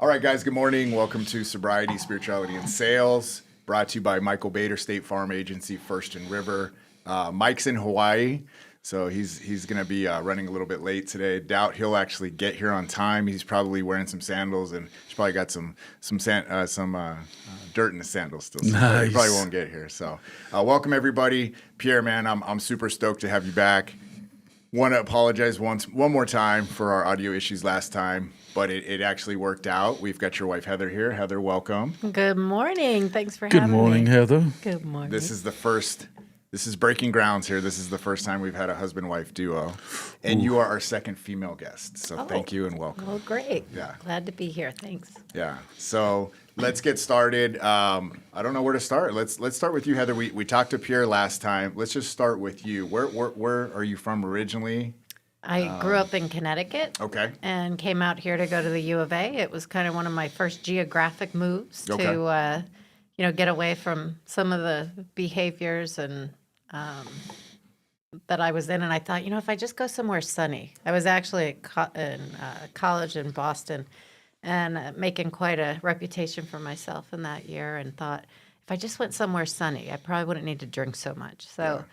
All right, guys, good morning. Welcome to Sobriety, Spirituality, and Sales, brought to you by Michael Bader, State Farm Agency, First and River. Mike's in Hawaii, so he's going to be running a little bit late today. Doubt he'll actually get here on time. He's probably wearing some sandals, and he's probably got some dirt in the sandals still. So Nice. He probably won't get here. So welcome, everybody. Pierre, man, I'm super stoked to have you back. Want to apologize one more time for our audio issues last time, but it actually worked out. We've got your wife, Heather, here. Heather, welcome. Good morning. Thanks for having me. Good morning, Heather. Good morning. This is breaking grounds here. This is the first time we've had a husband-wife duo, and you are our second female guest. So thank you and welcome. Well, great. Yeah. Glad to be here. Thanks. Yeah. So let's get started. I don't know where to start. Let's start with you, Heather. We talked to Pierre last time. Let's just start with you. Where are you from originally? I grew up in Connecticut. Okay. And came out here to go to the U of A. It was kind of one of my first geographic moves to, get away from some of the behaviors and that I was in. And I thought, if I just go somewhere sunny. I was actually in college in Boston and making quite a reputation for myself in that year, and thought if I just went somewhere sunny, I probably wouldn't need to drink so much. So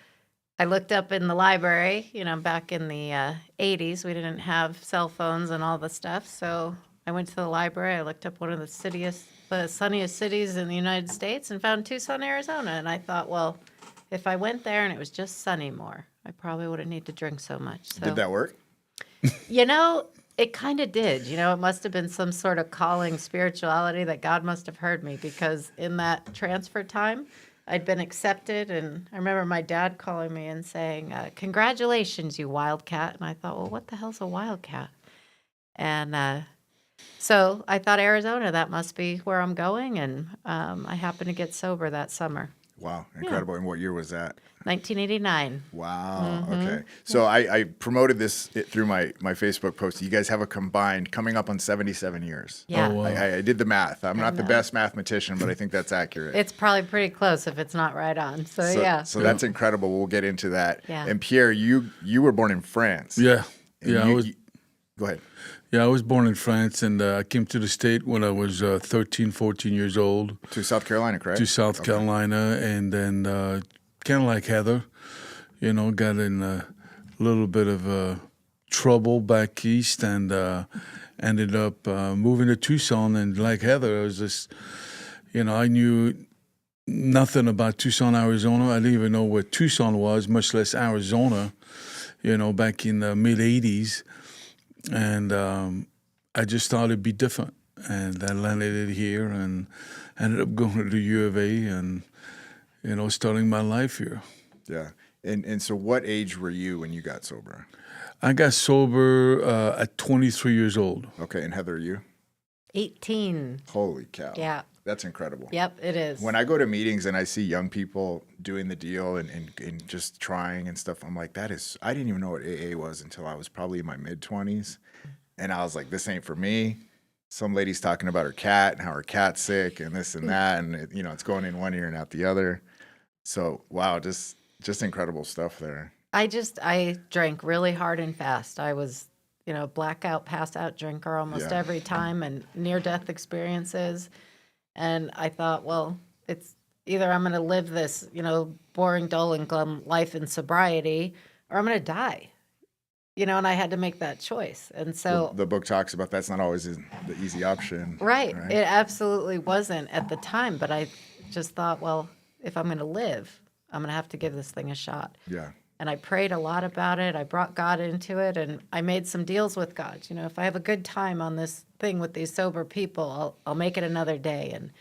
I looked up in the library, back in the 80s, we didn't have cell phones and all the stuff. So I went to the library, I looked up one of the sunniest cities in the United States and found Tucson, Arizona. And I thought, well, if I went there and it was just sunny more, I probably wouldn't need to drink so much. So, Did that work? it kind of did. It must have been some sort of calling spirituality that God must have heard me, because in that transfer time, I'd been accepted, and I remember my dad calling me and saying, "Congratulations, you wildcat." And I thought, well, what the hell's a wildcat? And so I thought, Arizona, that must be where I'm going, and I happened to get sober that summer. Wow, incredible. And what year was that? 1989. Wow. Okay. So I promoted this through my Facebook post. You guys have a combined coming up on 77 years. Yeah. Oh, wow. I did the math. I'm not the best mathematician, but I think that's accurate. It's probably pretty close if it's not right on. So yeah. So that's incredible. We'll get into that. Yeah. And Pierre, you were born in France. Yeah, And yeah. Go ahead. I was born in France, and I came to the state when I was 13, 14 years old. To South Carolina, correct? To South Carolina, and then kind of like Heather, got in a little bit of trouble back east, and ended up moving to Tucson. And like Heather, I was just, I knew nothing about Tucson, Arizona. I didn't even know where Tucson was, much less Arizona, back in the mid-'80s. And I just thought it'd be different. And I landed it here and ended up going to the U of A and, starting my life here. Yeah. And so what age were you when you got sober? I got sober at 23 years old. Okay. And Heather, you? 18. Holy cow. Yeah. That's incredible. Yep, it is. When I go to meetings and I see young people doing the deal and just trying and stuff, I'm like, I didn't even know what AA was until I was probably in my mid-20s. And I was like, this ain't for me. Some lady's talking about her cat and how her cat's sick and this and that. And, it's going in one ear and out the other. So, wow, just incredible stuff there. I drank really hard and fast. I was, blackout, pass out drinker almost every time, and near-death experiences. And I thought, well, it's either I'm going to live this, boring, dull, and glum life in sobriety, or I'm going to die, and I had to make that choice. And so the book talks about that's not always the easy option. Right. It absolutely wasn't at the time. But I just thought, well, if I'm going to live, I'm going to have to give this thing a shot. Yeah. And I prayed a lot about it. I brought God into it, and I made some deals with God. If I have a good time on this thing with these sober people, I'll make it another day. And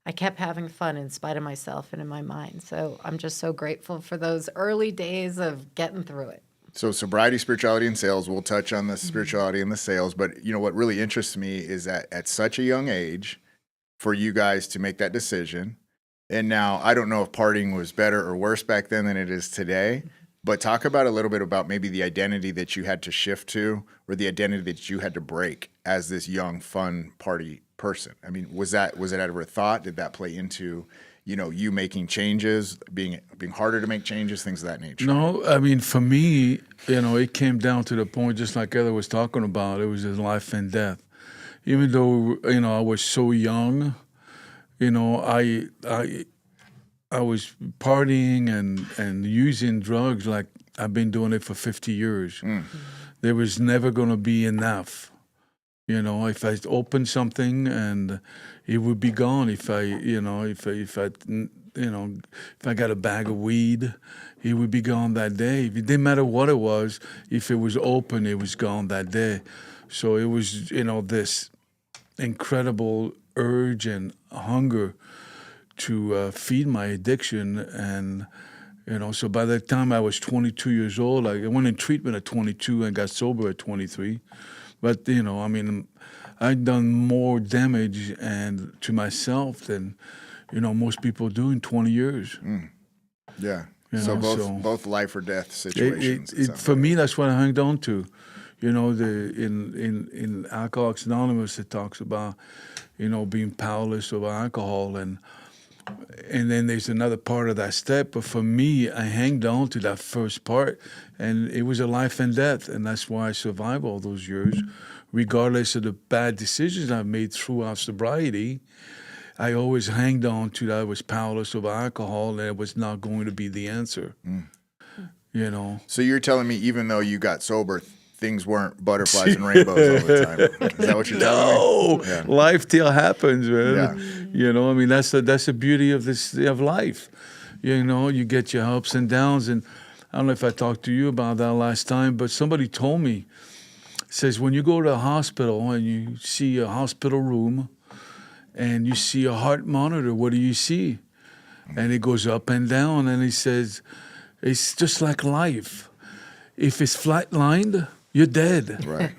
I kept having fun in spite of myself and in my mind. So I'm just so grateful for those early days of getting through it. So sobriety, spirituality, and sales, we'll touch on the spirituality and the sales. But, what really interests me is that at such a young age, for you guys to make that decision, and now I don't know if partying was better or worse back then than it is today, but talk about a little bit about maybe the identity that you had to shift to, or the identity that you had to break as this young, fun party person. I mean, was it ever a thought? Did that play into, you making changes, being harder to make changes, things of that nature? No, I mean, for me, it came down to the point, just like Heather was talking about, it was just life and death. even though I was so young, I was partying and using drugs like I've been doing it for 50 years. There was never going to be enough. If I opened something and it would be gone. If I got a bag of weed, it would be gone that day. It didn't matter what it was. If it was open, it was gone that day. So it was, this incredible urge and hunger to feed my addiction. And, so by the time I was 22 years old, I went in treatment at 22 and got sober at 23. But, I'd done more damage to myself than, most people do in 20 years. Yeah. So both life or death situations. For me, that's what I hung on to. In Alcoholics Anonymous, it talks about, being powerless over alcohol, and then there's another part of that step. But for me, I hanged on to that first part, and it was a life and death, and that's why I survived all those years, regardless of the bad decisions I've made throughout sobriety. I always hanged on to that I was powerless over alcohol, and it was not going to be the answer. So you're telling me, even though you got sober, things weren't butterflies and rainbows all the time. Is that what you're telling me? No, life still happens, man. Yeah. That's the beauty of life. You get your ups and downs, and I don't know if I talked to you about that last time, but somebody told me, says when you go to a hospital and you see a hospital room and you see a heart monitor, what do you see? And it goes up and down, and he says, it's just like life. If it's flatlined, you're dead. Right.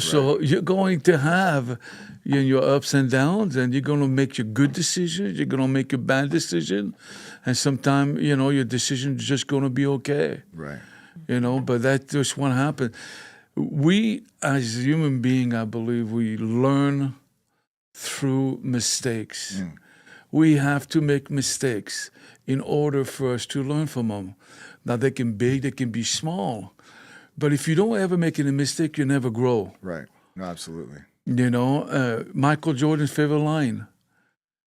So you're going to have your ups and downs, and you're going to make your good decisions, you're going to make your bad decision, and sometimes, your decision is just going to be okay. Right. But that's just what happened. We, as human beings, I believe, we learn through mistakes. We have to make mistakes in order for us to learn from them. Now, they can be big, they can be small. But if you don't ever make any mistake, you never grow. Right. No, absolutely. Michael Jordan's favorite line,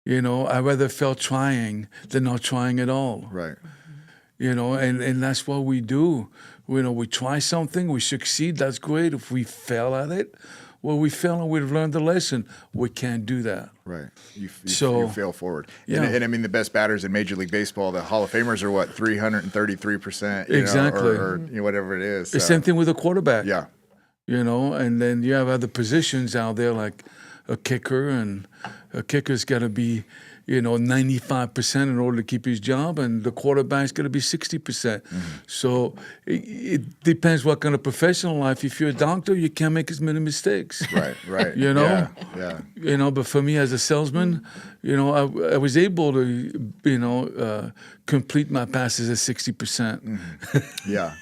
I rather fail trying than not trying at all. Right. And that's what we do. We try something, we succeed, that's great. If we fail at it, well, we fail and we've learned the lesson. We can't do that. Right. You fail forward. Yeah. And the best batters in Major League Baseball, the Hall of Famers are what, 333%? Exactly. Or whatever it is. The same thing with a quarterback. Yeah. And then you have other positions out there like a kicker, and a kicker's got to be, 95% in order to keep his job, and the quarterback's got to be 60%. So it depends what kind of professional life. If you're a doctor, you can't make as many mistakes. Right. Yeah. But for me as a salesman, I was able to, complete my passes at 60%. Yeah.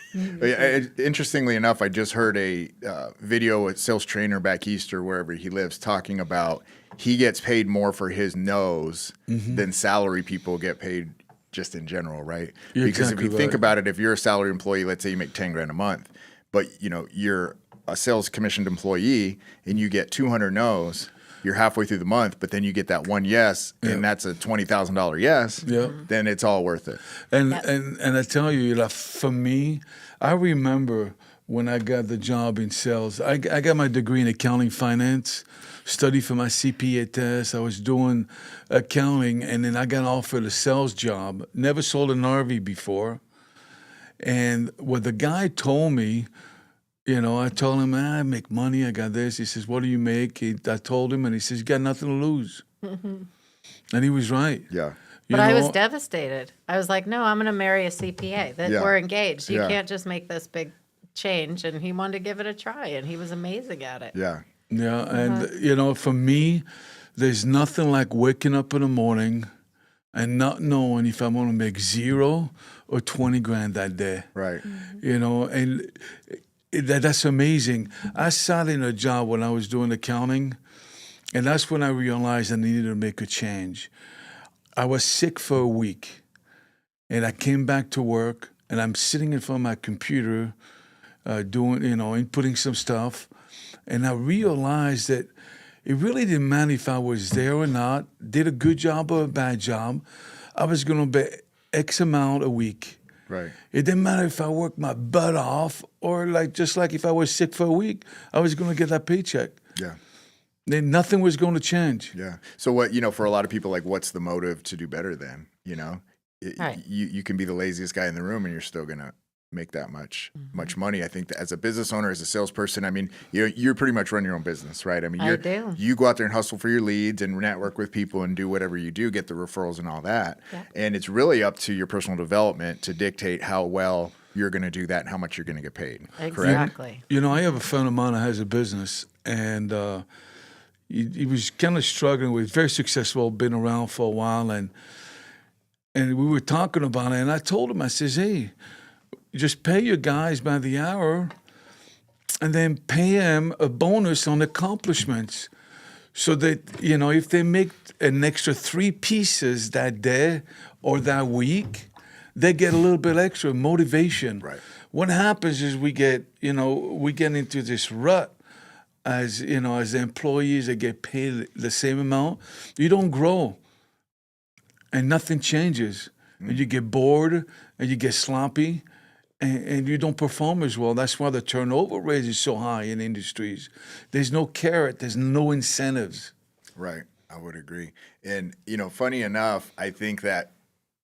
Interestingly enough, I just heard a video with sales trainer back east or wherever he lives talking about he gets paid more for his no's than salary people get paid just in general, right? You're because exactly if you think right. about it, if you're a salary employee, let's say you make 10 grand a month, but you're a sales commissioned employee and you get 200 no's, you're halfway through the month, but then you get that one yes, and that's a $20,000 yes, then it's all worth it. And I tell you, for me, I remember when I got the job in sales. I got my degree in accounting finance, studied for my CPA test. I was doing accounting, and then I got offered a sales job. Never sold an RV before. And what the guy told me, I told him, I make money, I got this. He says, what do you make? I told him, and he says, you got nothing to lose. And he was right. Yeah. But I was devastated. I was like, no, I'm going to marry a CPA. We're engaged. You can't just make this big change. And he wanted to give it a try, and he was amazing at it. Yeah. Yeah, and, for me, there's nothing like waking up in the morning and not knowing if I'm going to make 0 or 20 grand that day. Right. And that's amazing. I sat in a job when I was doing accounting, and that's when I realized I needed to make a change. I was sick for a week, and I came back to work, and I'm sitting in front of my computer doing, inputting some stuff, And I realized that it really didn't matter if I was there or not, did a good job or a bad job. I was going to be X amount a week. Right. It didn't matter if I worked my butt off or just like if I was sick for a week, I was going to get that paycheck. Yeah. Then nothing was going to change. Yeah. So what, for a lot of people, like, what's the motive to do better then? Right. You can be the laziest guy in the room and you're still going to make that much money. I think that as a business owner, as a salesperson, I mean, you're pretty much run your own business, right? I mean, I do. You go out there and hustle for your leads and network with people and do whatever you do, get the referrals and all that. Yeah. And it's really up to your personal development to dictate how well you're going to do that and how much you're going to get paid. Correct? Exactly. I have a friend of mine that has a business, and he was kind of struggling with, very successful, been around for a while, and we were talking about it, and I told him, I says, hey, just pay your guys by the hour and then pay them a bonus on accomplishments so that, if they make an extra 3 pieces that day or that week, they get a little bit extra motivation. Right. What happens is we get into this rut as employees that get paid the same amount. You don't grow and nothing changes. And you get bored and you get sloppy. And you don't perform as well. That's why the turnover rate is so high in industries. There's no carrot. There's no incentives. Right. I would agree. And, funny enough, I think that,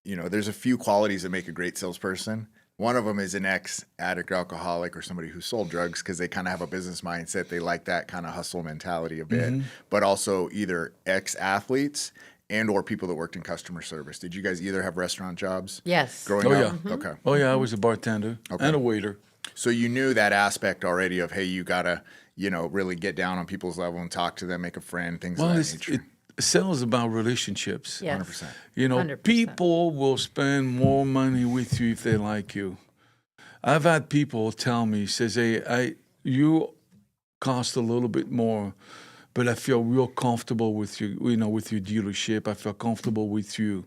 there's a few qualities that make a great salesperson. One of them is an ex-addict or alcoholic or somebody who sold drugs because they kind of have a business mindset. They like that kind of hustle mentality a bit. But also either ex-athletes and or people that worked in customer service. Did you guys either have restaurant jobs? Yes. Growing up? Yeah. Okay. Oh, yeah, I was a bartender and a waiter. So you knew that aspect already of, hey, you got to, really get down on people's level and talk to them, make a friend, things of that nature. Sales is about relationships. Yes. 100%. 100%. People will spend more money with you if they like you. I've had people tell me, says, hey, you cost a little bit more, but I feel real comfortable with you, with your dealership. I feel comfortable with you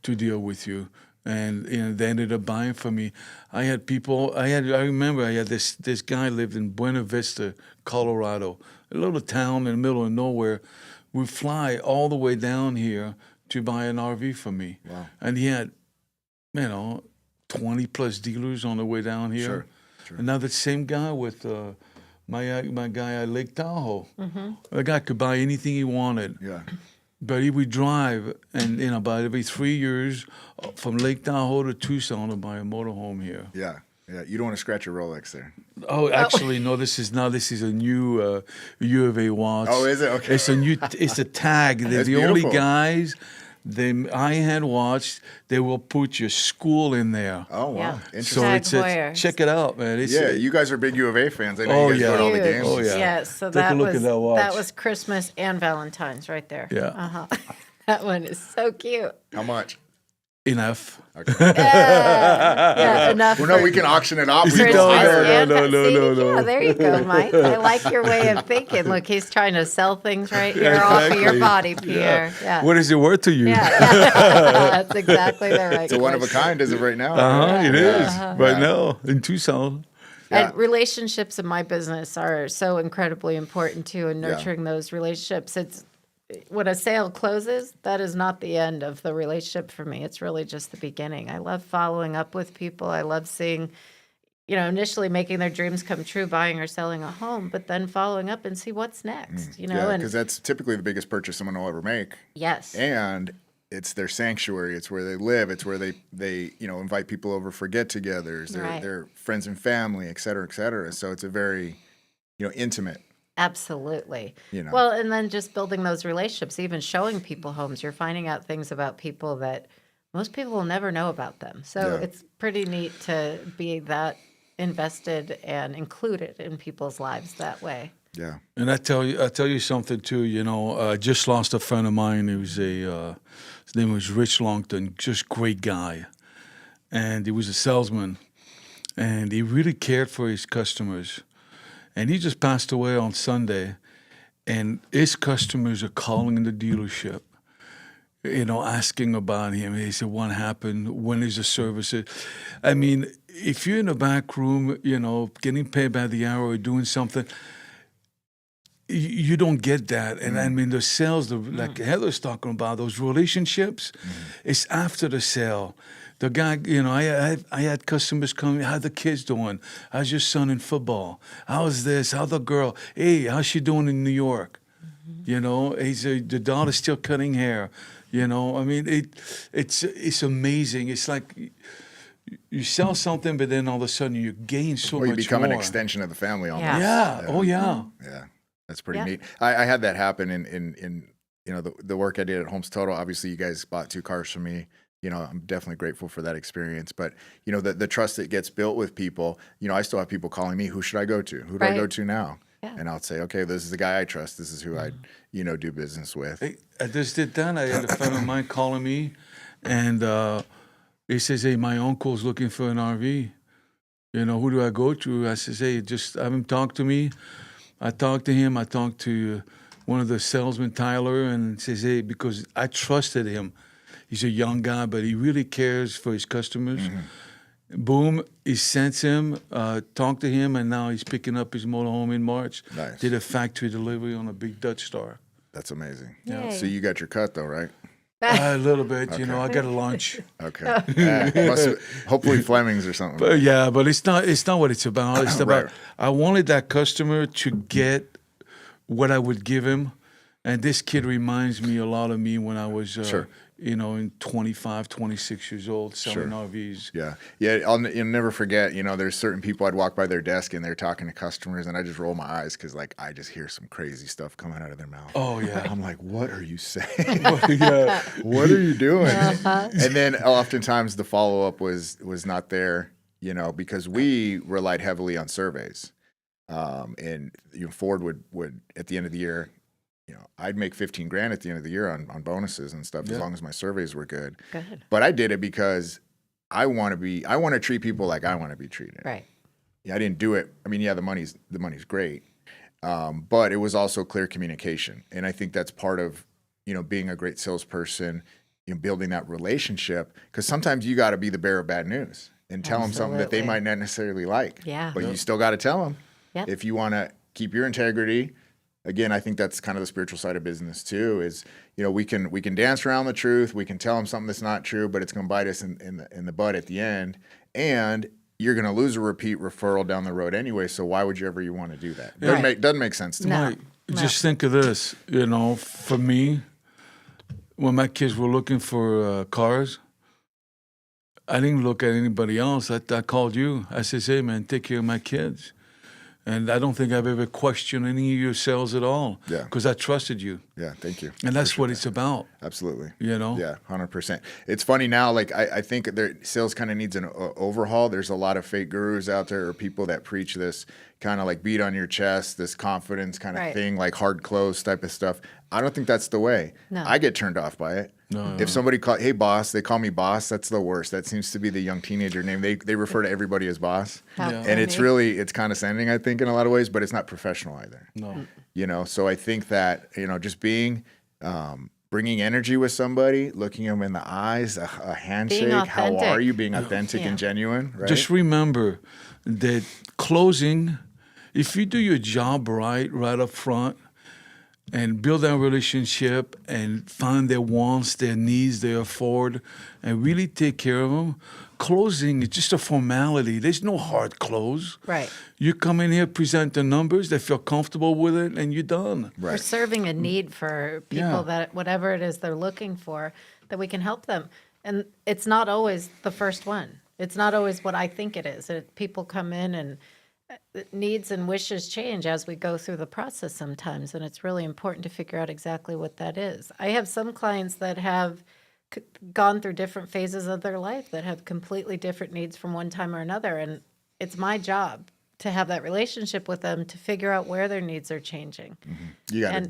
to deal with you. And they ended up buying from me. I had people, I remember I had this guy lived in Buena Vista, Colorado, a little town in the middle of nowhere. Would fly all the way down here to buy an RV from me. Wow. And he had, 20 plus dealers on the way down here. Sure. And now the same guy with my guy at Lake Tahoe. The guy could buy anything he wanted. Yeah. But he would drive, and about every 3 years, from Lake Tahoe to Tucson to buy a motorhome here. Yeah. Yeah. You don't want to scratch your Rolex there. Oh, actually, no. This is a new U of A watch. Oh, is it? Okay. It's a tag. They're That's the only beautiful. guys. I had watched. They will put your school in there. Oh, wow. Yeah. Interesting. So Tag it's Heuer. check it out, man. It's, Yeah, you guys are big U of A fans. I know Oh, you guys yeah. go to all the Huge. games. Oh, yeah. Yeah, so Take a that look was at that watch. that was Christmas and Valentine's right there. Yeah. Uh-huh. That one is so cute. How much? enough. Okay. Yeah, enough. Well, no, for we can auction it off. We Christmas can No, hire it. and no, see, no. Yeah, there you go, Mike. I like your way of thinking. Look, he's trying to sell things right here off of your Exactly. body, Pierre. Yeah. What is it worth to you? Yeah. That's exactly the right It's a one of a question. kind as of right now. It is Yeah. right Yeah. now in Tucson. Yeah. And relationships in my business are so incredibly important too, and nurturing those relationships. It's when a sale closes, that is not the end of the relationship for me. It's really just the beginning. I love following up with people. I love seeing, initially making their dreams come true, buying or selling a home, but then following up and see what's next, Yeah, and because that's typically the biggest purchase someone will ever make. yes. And it's their sanctuary. It's where they live. It's where they invite people over for get-togethers. Right. Their friends and family, et cetera, et cetera. So it's a very, intimate. Absolutely. You know. Well, and then just building those relationships, even showing people homes, you're finding out things about people that most people will never know about them. So Yeah. it's pretty neat to be that invested and included in people's lives that way. Yeah. And I tell you something too. I just lost a friend of mine. He was his name was Rich Longton, just great guy, and he was a salesman, and he really cared for his customers. And he just passed away on Sunday, and his customers are calling the dealership, asking about him. They said, "What happened? When is the service?" I mean, if you're in the back room, getting paid by the hour or doing something. you don't get that. And I mean, the sales, like Heather's talking about, those relationships, it's after the sale. The guy, I had customers coming, how the kids doing? How's your son in football? How's this? How the girl? Hey, how's she doing in New York? The daughter's still cutting hair. I mean, it's amazing. It's like you sell something, but then all of a sudden you gain so much more. Or you become an extension of the family almost. Yeah. Oh, yeah. Yeah. That's pretty neat. I had that happen in the work I did at Homes Total. Obviously, you guys bought 2 cars from me. I'm definitely grateful for that experience. But, the trust that gets built with people, I still have people calling me, who should I go to? Who do I go to now? Yeah. And I'll say, okay, this is the guy I trust. This is who I, do business with. Hey, I just did that. I had a friend of mine calling me, and he says, hey, my uncle's looking for an RV. Who do I go to? I says, hey, just have him talk to me. I talked to him. I talked to one of the salesmen, Tyler, and says, hey, because I trusted him. He's a young guy, but he really cares for his customers. Boom, he sent him, talked to him, and now he's picking up his motorhome in March. Nice. Did a factory delivery on a big Dutch Star. That's amazing. Yay. So you got your cut though, right? A little bit, I got a lunch. Okay. Hopefully Fleming's or something. But it's not what it's about. It's about I wanted that customer to get what I would give him. And this kid reminds me a lot of me when I was in 25, 26 years old selling RVs. Yeah. You'll never forget, there's certain people I'd walk by their desk and they're talking to customers and I just roll my eyes because I just hear some crazy stuff coming out of their mouth. Oh, yeah. I'm like, what are you saying? What are you doing? And then oftentimes the follow-up was not there, because we relied heavily on surveys. And Ford would at the end of the year, I'd make 15 grand at the end of the year on bonuses and stuff as long as my surveys were good. But I did it because I want to treat people like I want to be treated. Right. Yeah, I didn't do it. I mean, the money's great. But it was also clear communication. And I think that's part of, being a great salesperson, building that relationship, because sometimes you got to be the bearer of bad news and tell them something that they might not necessarily like. Yeah. But you still got to tell them if you want to keep your integrity. Again, I think that's kind of the spiritual side of business too, is, we can dance around the truth. We can tell them something that's not true, but it's going to bite us in the butt at the end. And you're going to lose a repeat referral down the road anyway. So why would you ever want to do that? Doesn't make sense to me. Just think of this, for me, when my kids were looking for cars, I didn't look at anybody else. I called you. I said, hey, man, take care of my kids. And I don't think I've ever questioned any of your sales at all. Yeah. Because I trusted you. Yeah, thank you. And that's what it's about. Absolutely. Yeah, 100%. It's funny now, I think sales kind of needs an overhaul. There's a lot of fake gurus out there or people that preach this kind of like beat on your chest, this confidence kind of thing, like hard close type of stuff. I don't think that's the way. No. I get turned off by it. No. If somebody hey boss, they call me boss, that's the worst. That seems to be the young teenager name. They refer to everybody as boss. And it's condescending, I think, in a lot of ways, but it's not professional either. No. So I think that, just being, bringing energy with somebody, looking them in the eyes, a handshake, how are you, being authentic and genuine, right? Just remember that closing, if you do your job right up front, and build that relationship and find their wants, their needs, their afford, and really take care of them. Closing is just a formality. There's no hard close. Right. You come in here, present the numbers, they feel comfortable with it, and you're done. Right. We're serving a need for people that whatever it is they're looking for, that we can help them. And it's not always the first one. It's not always what I think it is. People come in and needs and wishes change as we go through the process sometimes, and it's really important to figure out exactly what that is. I have some clients that have gone through different phases of their life that have completely different needs from one time or another, and it's my job to have that relationship with them to figure out where their needs are changing.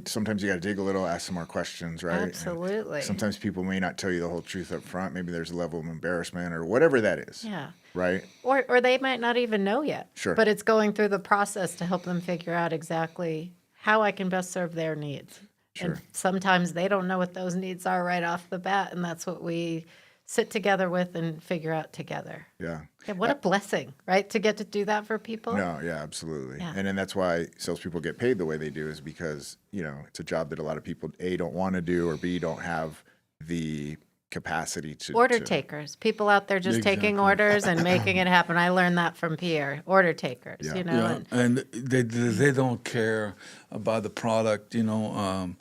Sometimes you got to dig a little, ask some more questions, right? Absolutely. And sometimes people may not tell you the whole truth up front. Maybe there's a level of embarrassment or whatever that is. Yeah. Right? Or they might not even know yet. Sure. But it's going through the process to help them figure out exactly how I can best serve their needs. Sure. And sometimes they don't know what those needs are right off the bat, and that's what we sit together with and figure out together. Yeah. Yeah, what a blessing, right? To get to do that for people. No, yeah, absolutely. Yeah. And then that's why salespeople get paid the way they do, is because, it's a job that a lot of people, A, don't want to do, or B, don't have the capacity to. Order takers, people out there just taking orders and making it happen. I learned that from Pierre. Order takers, Yeah. Yeah, and they don't care about the product, Well,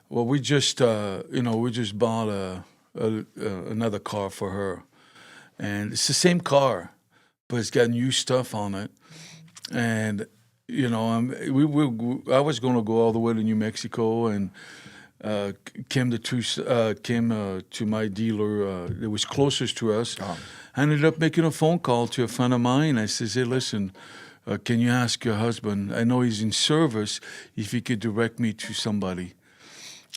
we just bought another car for her, and it's the same car, but it's got new stuff on it, and I was going to go all the way to New Mexico and. Came to my dealer that was closest to us. I ended up making a phone call to a friend of mine. I says, hey, listen, can you ask your husband, I know he's in service, if he could direct me to somebody.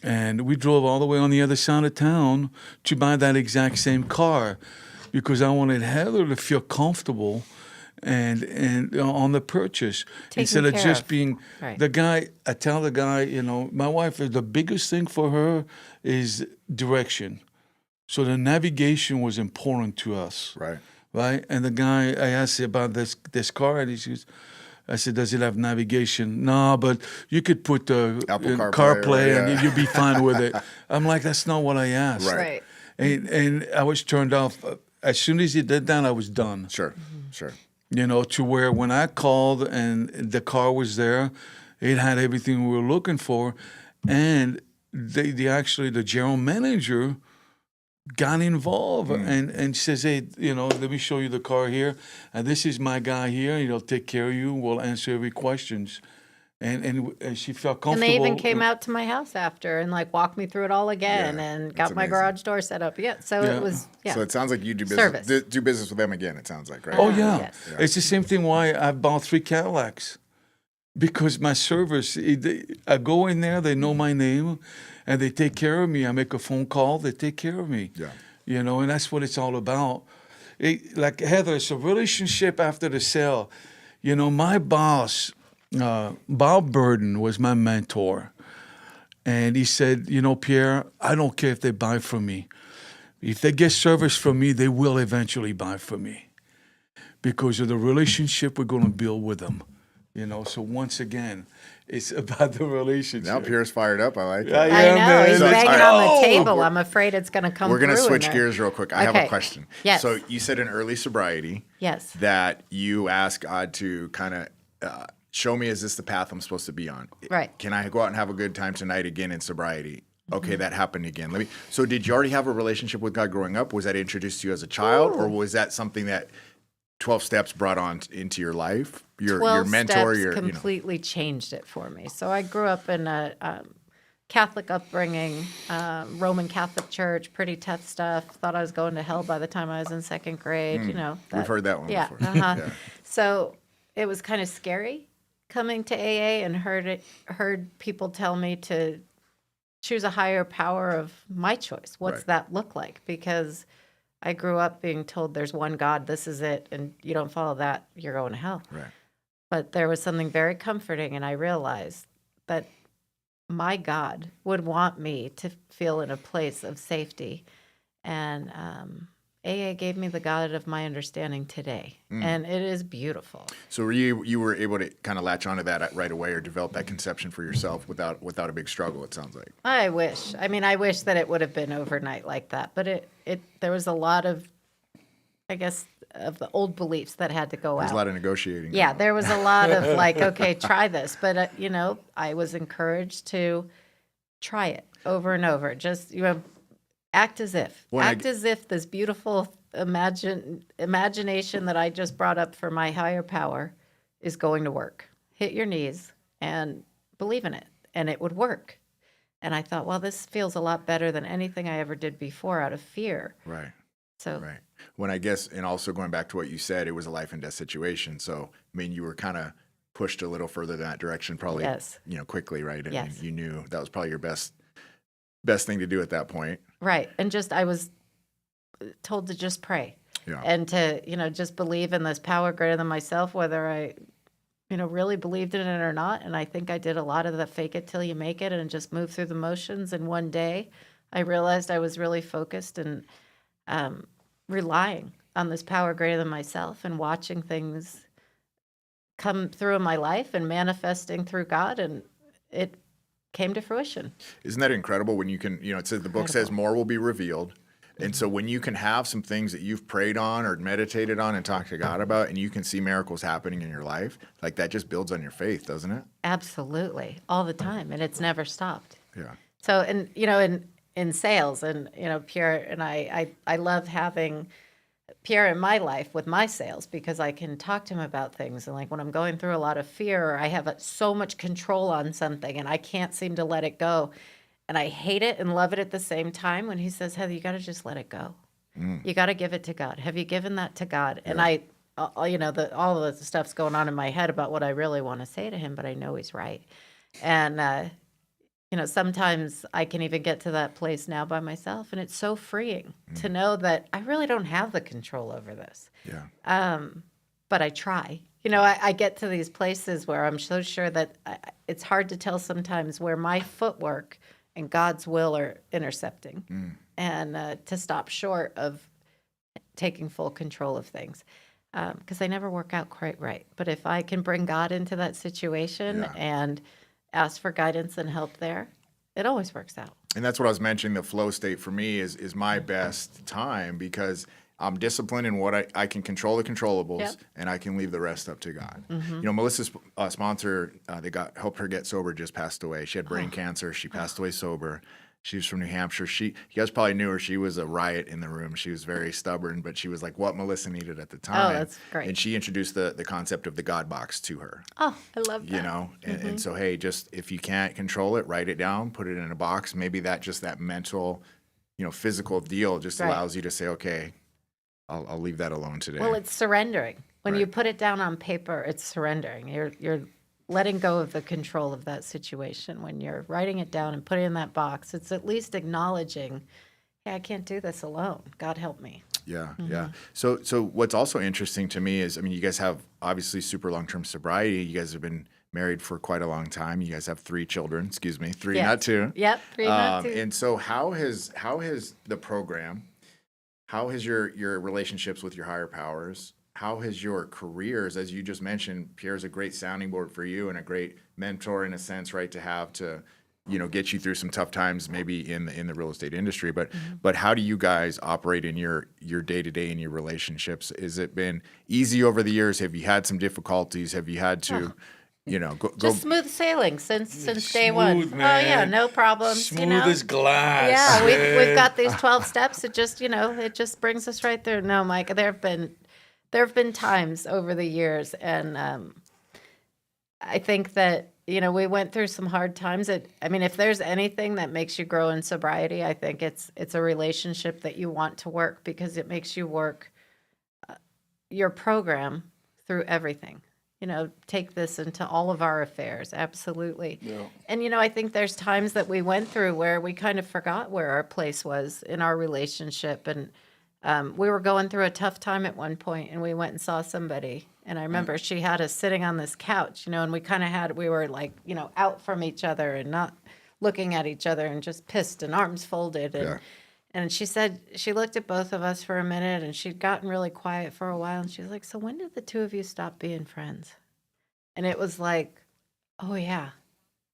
And we drove all the way on the other side of town to buy that exact same car because I wanted Heather to feel comfortable and on the purchase instead of care just of. being Right. the guy. I tell the guy, my wife, the biggest thing for her is direction. So the navigation was important to us, right? And the guy, I asked him about this car, and he says, I said, does it have navigation? No, but you could put the Apple CarPlay, CarPlay right, and you'll be fine with it. I'm like, that's not what I asked. Right. And I was turned off. As soon as he did that, I was done. Sure. To where when I called and the car was there, it had everything we were looking for. And the general manager got involved and says, hey, let me show you the car here. And this is my guy here. He'll take care of you. We'll answer every questions. And she felt comfortable. And they even came out to my house after and walked me through it all again and got my amazing. garage door set up. Yeah, so it was So it sounds like you do Service. business with them again, it sounds like, right? Oh, yeah. Yes. It's the same thing why I bought 3 Cadillacs. Because my service, I go in there, they know my name, and they take care of me. I make a phone call, they take care of me. Yeah. And that's what it's all about. Like Heather, it's a relationship after the sale. My boss, Bob Burden, was my mentor. And he said, Pierre, I don't care if they buy from me. If they get service from me, they will eventually buy from me because of the relationship we're going to build with them. So once again, it's about the relationship. Now Pierre's fired up. I like it. Yeah, I know. man. He's So- banging all right. on the table. I'm afraid it's going to come We're going to through in switch there. gears real quick. I have a Okay. question. Yes. So you said in early sobriety Yes. that you asked God to kind of show me, is this the path I'm supposed to be on? Right. Can I go out and have a good time tonight again in sobriety? Okay, that happened again. So did you already have a relationship with God growing up? Was that introduced to you as a child, or was that something that 12 steps brought on into your life? Your 12 mentor, steps completely changed it for me. So I grew up in a Catholic upbringing, Roman Catholic church, pretty tough stuff. Thought I was going to hell by the time I was in second grade. We've heard that one Yeah. before. Uh-huh. So it was kind of scary coming to AA and heard people tell me to choose a higher power of my choice. What's Right. that look like? Because I grew up being told there's one God, this is it, and you don't follow that, you're going to hell. Right. But there was something very comforting, and I realized that my God would want me to feel in a place of safety. And AA gave me the God of my understanding today, and it is beautiful. So you were able to kind of latch onto that right away, or develop that conception for yourself without a big struggle, it sounds like. I wish. I mean, I wish that it would have been overnight like that. But there was a lot of, I guess, of the old beliefs that had to go There's out. a lot of negotiating. Yeah, there was a lot of okay, try this. But, I was encouraged to try it over and over. Just, act as if. Act as if this beautiful imagination that I just brought up for my higher power is going to work. Hit your knees and believe in it, and it would work. And I thought, well, this feels a lot better than anything I ever did before out of fear. Right. So Right. When I guess, and also going back to what you said, it was a life and death situation. So, I mean, you were kind of pushed a little further in that direction, probably, Yes. Quickly, right? I Yes. mean, you knew that was probably your best thing to do at that point. Right. And I was told to just pray Yeah. and to, just believe in this power greater than myself, whether I, really believed in it or not. And I think I did a lot of the fake it till you make it and just move through the motions. And one day I realized I was really focused and relying on this power greater than myself and watching things come through in my life and manifesting through God, and it came to fruition. Isn't that incredible when you can, it says, the book says more will be revealed. And so when you can have some things that you've prayed on or meditated on and talked to God about, and you can see miracles happening in your life, like that just builds on your faith, doesn't it? Absolutely. All the time. And it's never stopped. Yeah. So, and, in sales, and, Pierre and I love having Pierre in my life with my sales, because I can talk to him about things. And like when I'm going through a lot of fear, or I have so much control on something and I can't seem to let it go, and I hate it and love it at the same time, when he says, Heather, you got to just let it go. You got to give it to God. Have you given that to God? And all the stuff's going on in my head about what I really want to say to him, but I know he's right. And, sometimes I can even get to that place now by myself, and it's so freeing to know that I really don't have the control over this. Yeah. But I try. I get to these places where I'm so sure that it's hard to tell sometimes where my footwork and God's will are intercepting, and to stop short of taking full control of things, because they never work out quite right. But if I can bring God into that situation and ask for guidance and help there, it always works out. And that's what I was mentioning. The flow state for me is my best time, because I'm disciplined in what I can control the controllables, and I can leave the rest up to God. Melissa's sponsor, helped her get sober, just passed away. She had brain cancer. She passed away sober. She was from New Hampshire. You guys probably knew her. She was a riot in the room. She was very stubborn, but she was like what Melissa needed at the time. Oh, that's great. And she introduced the concept of the God box to her. Oh, I love that. And so, hey, just if you can't control it, write it down, put it in a box. Maybe that mental, physical deal just allows you to say, okay, I'll leave that alone today. Well, it's surrendering. When you put it down on paper, it's surrendering. You're letting go of the control of that situation. When you're writing it down and putting it in that box, it's at least acknowledging, hey, I can't do this alone. God help me. Yeah, yeah. So what's also interesting to me is, you guys have obviously super long-term sobriety. You guys have been married for quite a long time. You guys have 3 children. Excuse me, 3, not 2. Yep, 3, not 2. And so how has the program, how has your relationships with your higher powers, how has your careers, as you just mentioned, Pierre's a great sounding board for you and a great mentor in a sense, right, to have to, get you through some tough times maybe in the real estate industry. But how do you guys operate in your day-to-day in your relationships? Has it been easy over the years? Have you had some difficulties? Have you had to, go Just smooth sailing since day one. Man. Oh yeah, no problems. Smooth as glass. Yeah, we've got these 12 steps. It just brings us right through. No, Mike, there have been times over the years, and I think that we went through some hard times. If there's anything that makes you grow in sobriety, I think it's a relationship that you want to work, because it makes you work your program through everything. Take this into all of our affairs. Absolutely. Yeah. And, I think there's times that we went through where we kind of forgot where our place was in our relationship. And we were going through a tough time at one point, and we went and saw somebody. And I remember she had us sitting on this couch, and we were like, out from each other and not looking at each other, and just pissed and arms folded. And she said, she looked at both of us for a minute, and she'd gotten really quiet for a while. And she was like, so when did the two of you stop being friends? And it was like, oh, yeah.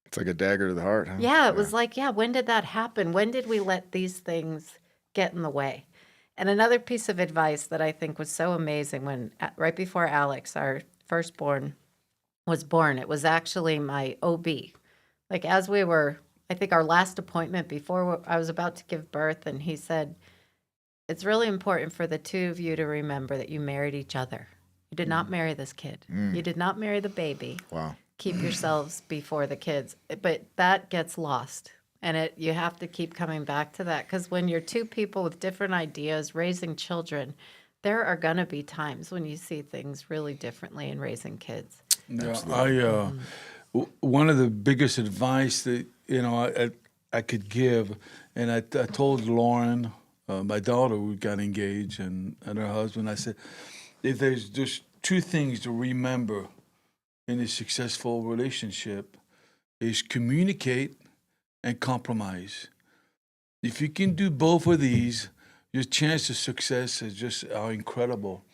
It's like a dagger to the heart, huh? Yeah, it was like, when did that happen? When did we let these things get in the way? And another piece of advice that I think was so amazing, right before Alex, our firstborn, was born, it was actually my OB. Like as we were, I think our last appointment before I was about to give birth, and he said, it's really important for the two of you to remember that you married each other. You did not marry this kid. You did not marry the baby. Wow. Keep yourselves before the kids. But that gets lost. And you have to keep coming back to that, because when you're two people with different ideas raising children, there are going to be times when you see things really differently in raising kids. Yeah, one of the biggest advice that I could give, and I told Lauren, my daughter, who got engaged, and her husband, I said, if there's just 2 things to remember in a successful relationship, is communicate and compromise. If you can do both of these, your chance of success is just are incredible,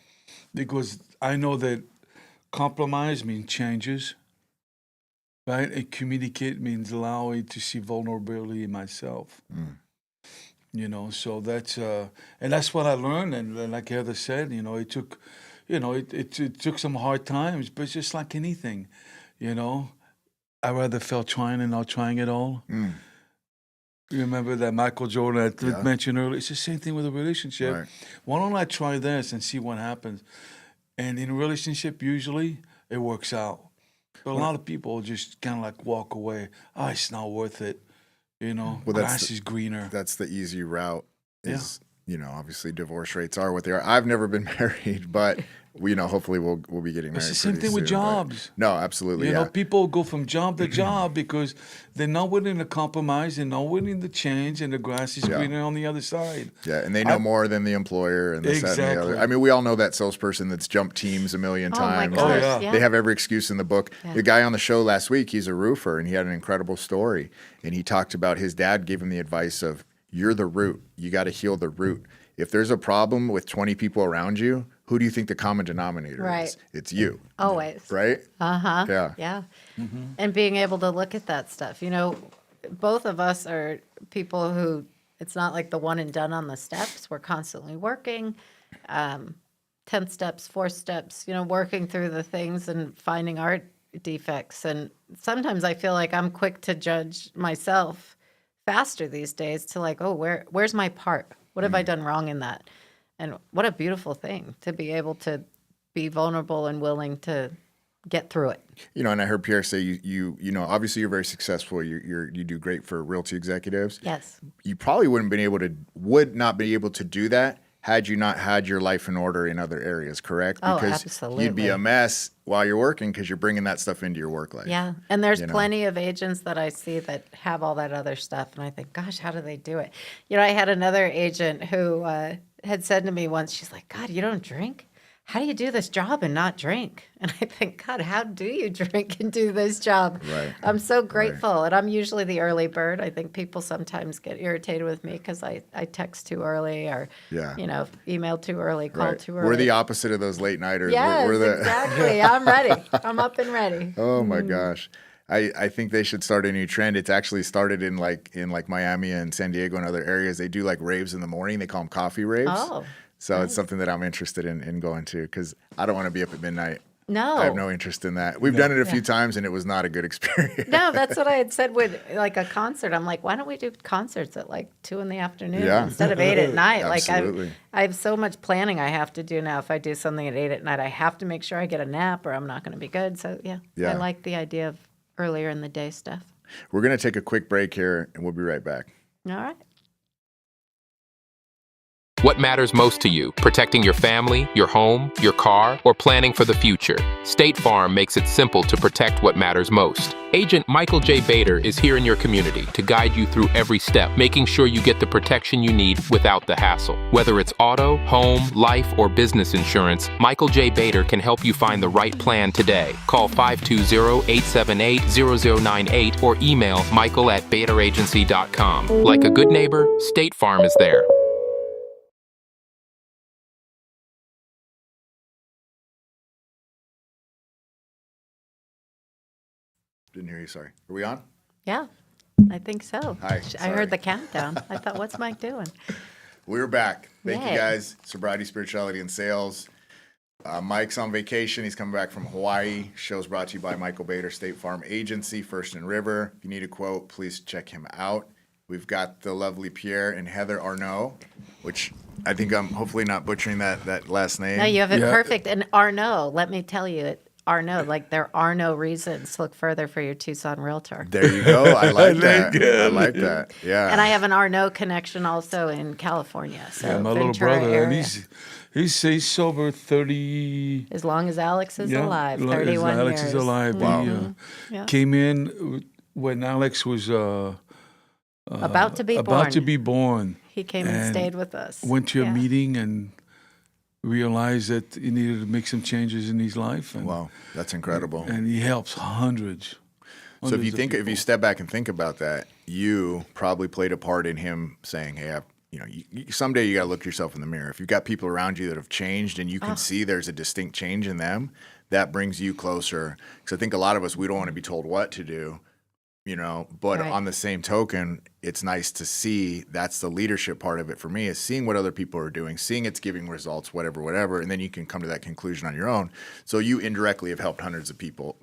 because I know that compromise means changes, right? And communicate means allowing to see vulnerability in myself. So that's and that's what I learned. And like Heather said, it took, it took some hard times, but it's just like anything, I rather fail trying than not trying at all. You remember that Michael Jordan I mentioned earlier? It's the same thing with a relationship. Right. Why don't I try this and see what happens? And in a relationship, usually it works out. But a lot of people just kind of like walk away. Oh, it's not worth it. Grass is greener. That's the easy route. Obviously divorce rates are what they are. I've never been married, but hopefully we'll be getting married. It's the same thing with soon, jobs. No, absolutely. People go from job to job because they're not willing to compromise, they're not willing to change, and the grass is greener on the other side. Yeah, and they know more than the employer and this, that, and the other. I mean, we all know that salesperson that's jumped teams a million times. Oh my gosh, They have every excuse in the book. Yeah. The guy on the show last week, he's a roofer, and he had an incredible story. And he talked about his dad gave him the advice of, you're the root. You got to heal the root. If there's a problem with 20 people around you, who do you think the common denominator is? It's you. Always. Right? Uh-huh. Yeah. Yeah. And being able to look at that stuff. Both of us are people who, it's not like the one and done on the steps. We're constantly working, 10 steps, 4 steps, working through the things and finding our defects. And sometimes I feel like I'm quick to judge myself faster these days to like, oh, where's my part? What have I done wrong in that? And what a beautiful thing to be able to be vulnerable and willing to get through it. And I heard Pierre say you obviously you're very successful. You do great for realty executives. Yes. You probably would not be able to do that had you not had your life in order in other areas, correct? Oh, because absolutely. You'd be a mess while you're working because you're bringing that stuff into your work life. Yeah, and there's plenty of agents that I see that have all that other stuff, and I think, gosh, how do they do it? I had another agent who had said to me once, she's like, God, you don't drink? How do you do this job and not drink? And I think, God, how do you drink and do this job? Right. I'm so grateful. And I'm usually the early bird. I think people sometimes get irritated with me because I text too early or, email too early, call too early. We're the opposite of those late nighters. Yes, exactly. I'm ready. I'm up and ready. Oh, my gosh. I think they should start a new trend. It's actually started in Miami and San Diego and other areas. They do like raves in the morning. They call them coffee raves. Oh. So it's something that I'm interested in going to because I don't want to be up at midnight. No. I have no interest in that. We've done it a few times, and it was not a good experience. No, that's what I had said with like a concert. I'm like, why don't we do concerts at like 2 in the afternoon instead of 8 at night? Absolutely. Like I have so much planning I have to do now. If I do something at 8 at night, I have to make sure I get a nap or I'm not going to be good. So I like the idea of earlier in the day stuff. We're going to take a quick break here, and we'll be right back. All right. What matters most to you? Protecting your family, your home, your car, or planning for the future? State Farm makes it simple to protect what matters most. Agent Michael J. Bader is here in your community to guide you through every step, making sure you get the protection you need without the hassle. Whether it's auto, home, life, or business insurance, Michael J. Bader can help you find the right plan today. Call 520-878-0098 or email michael@baderagency.com. Like a good neighbor, State Farm is there. Didn't hear you, sorry. Are we on? Yeah, I think so. Hi, I heard the countdown. I thought, what's Mike doing? We're back. Thank Yay. you, guys. Sobriety, Spirituality, and Sales. Mike's on vacation. He's coming back from Hawaii. Show's brought to you by Michael Bader, State Farm Agency, First and River. If you need a quote, please check him out. We've got the lovely Pierre and Heather Arnaud, which I think I'm hopefully not butchering that last name. No, you have it perfect. And Arnaud, let me tell you, Arnaud, like there are no reasons to look further for your Tucson realtor. There you go. I like that. I like that. Yeah. And I have an Arnaud connection also in California. So my Ventura little brother, area. and he's sober 30. As long as Alex is alive, 31 years. Alex is alive. Wow. He came in when Alex was about to be born. About to be born. He came and stayed with us. Went to a meeting and realized that he needed to make some changes in his life. And, wow, that's incredible. And he helps hundreds. So if you step back and think about that, you probably played a part in him saying, "Hey, someday you got to look yourself in the mirror. If you've got people around you that have changed and you can see there's a distinct change in them, that brings you closer. Because I think a lot of us, we don't want to be told what to do, but Right. on the same token, it's nice to see that's the leadership part of it for me, is seeing what other people are doing, seeing it's giving results, whatever, and then you can come to that conclusion on your own. So you indirectly have helped hundreds of people,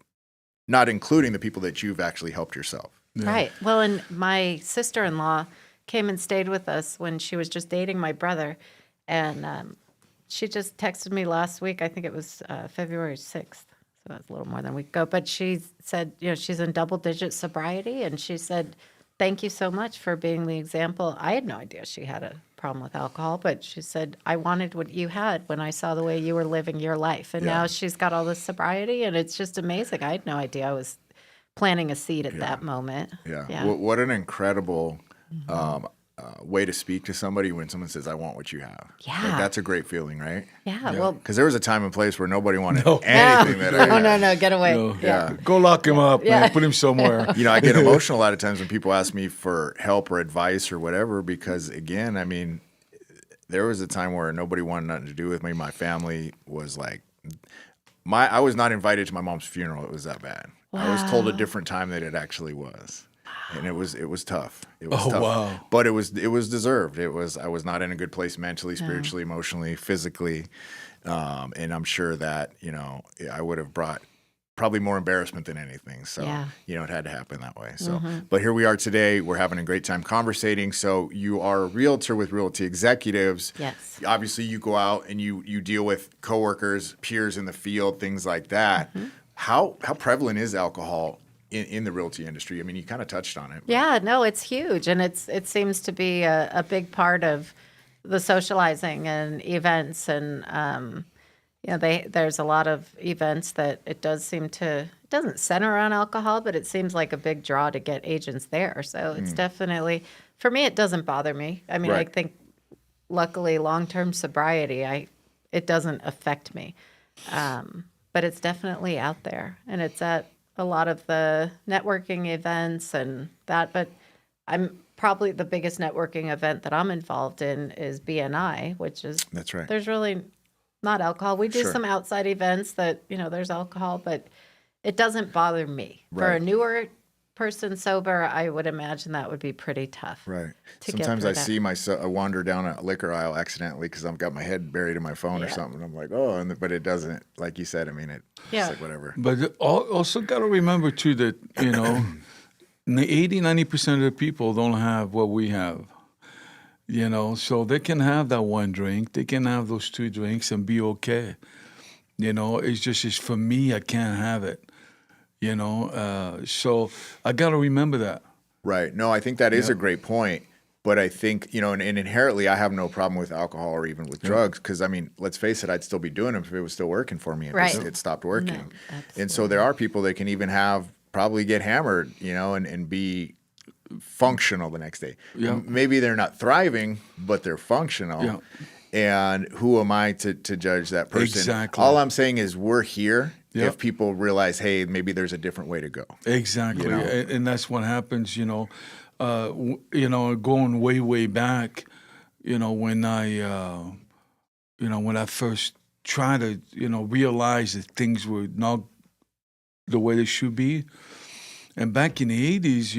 not including the people that you've actually helped yourself. Yeah. Right. Well, and my sister-in-law came and stayed with us when she was just dating my brother. And she just texted me last week. I think it was February 6th. So that's a little more than a week ago. But she said, she's in double-digit sobriety. And she said, thank you so much for being the example. I had no idea she had a problem with alcohol. But she said, I wanted what you had when I saw the way you were living your life. And now she's got all this sobriety. And it's just amazing. I had no idea I was planting a seed at that moment. Yeah. What an incredible way to speak to somebody when someone says, I want what you have. Yeah. Like, that's a great feeling, right? Yeah. Well, Because there was a time and place where nobody wanted anything that I had. no, get away. No. Yeah. Go lock him up, Yeah. man. Put him somewhere. I get emotional a lot of times when people ask me for help or advice or whatever, because again, I mean, there was a time where nobody wanted nothing to do with me. My family was like, I was not invited to my mom's funeral. It was that bad. I was told a different time that it actually was. And it was tough. It was tough. Wow. But it was deserved. I was not in a good place mentally, spiritually, emotionally, physically. And I'm sure that, I would have brought probably more embarrassment than anything. So, it had to happen that way. So, but here we are today. We're having a great time conversating. So you are a realtor with Realty Executives. Yes. Obviously you go out and you deal with coworkers, peers in the field, things like that. How prevalent is alcohol in the realty industry? I mean, you kind of touched on it. Yeah, no, it's huge. And it seems to be a big part of the socializing and events. And, there's a lot of events that it doesn't center around alcohol, but it seems like a big draw to get agents there. So it's definitely, for me, it doesn't bother me. I mean, Right. I think luckily long-term sobriety, it doesn't affect me. But it's definitely out there, and it's at a lot of the networking events and that. But I'm probably the biggest networking event that I'm involved in is BNI, which is That's right. There's really not alcohol. We do Sure. some outside events that there's alcohol, but it doesn't bother me. For a Right. newer person sober, I would imagine that would be pretty tough. Right. to get Sometimes through I that. see myself, I wander down a liquor aisle accidentally because I've got my head buried in my phone or Yeah. something. I'm like, oh, but it doesn't, like you said, I mean, it's Yeah. like whatever. But also got to remember, too, that, 80-90% of the people don't have what we have. So they can have that one drink, they can have those two drinks and be okay. It's for me, I can't have it. So I got to remember that. Right. No, I think that is a great point. But I think, and inherently, I have no problem with alcohol or even with drugs because, I mean, let's face it, I'd still be doing them if it was still working for me. If Right. it stopped working. No, And so there are people that can even probably get hammered, and be functional the next day. Yeah. Maybe they're not thriving, but they're functional. Yeah. And who am I to judge that person? Exactly. All I'm saying is we're here Yeah. if people realize, hey, maybe there's a different way to go. Exactly, and that's what happens. Going way back, when I first tried to realize that things were not the way they should be, and back in the 80s,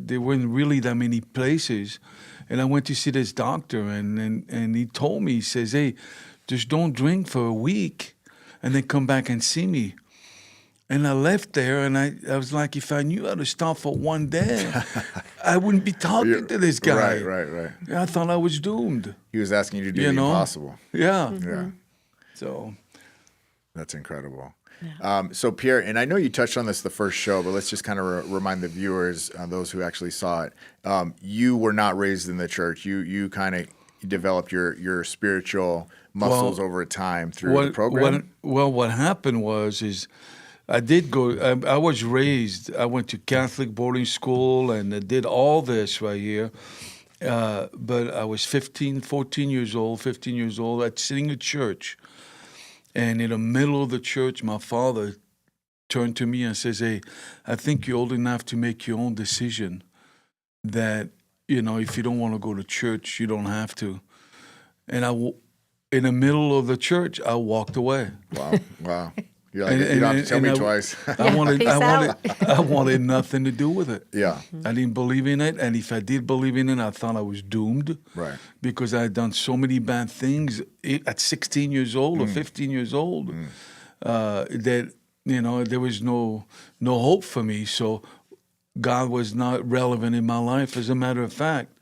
there weren't really that many places, and I went to see this doctor, and he told me, he says, hey, just don't drink for a week, and then come back and see me. And I left there, and I was like, if I knew how to stop for one day, I wouldn't be talking to this guy. Right. I thought I was doomed. He was asking you to do You the know? impossible. Yeah. Yeah. So, That's incredible. So Pierre, and I know you touched on this the first show, but let's just kind of remind the viewers, those who actually saw it. You were not raised in the church. You kind of developed your spiritual muscles over time through the program. What happened was I did go. I was raised. I went to Catholic boarding school, and I did all this right here. But I was 15 years old. I'd sitting in church, and in the middle of the church, my father turned to me and says, "Hey, I think you're old enough to make your own decision. That if you don't want to go to church, you don't have to. And in the middle of the church, I walked away. Wow. You're like, you don't have to tell me twice. I peace out. wanted nothing to do with it. Yeah. I didn't believe in it, and if I did believe in it, I thought I was doomed. Right. Because I had done so many bad things at 16 years old or 15 years old that there was no hope for me. So God was not relevant in my life. As a matter of fact,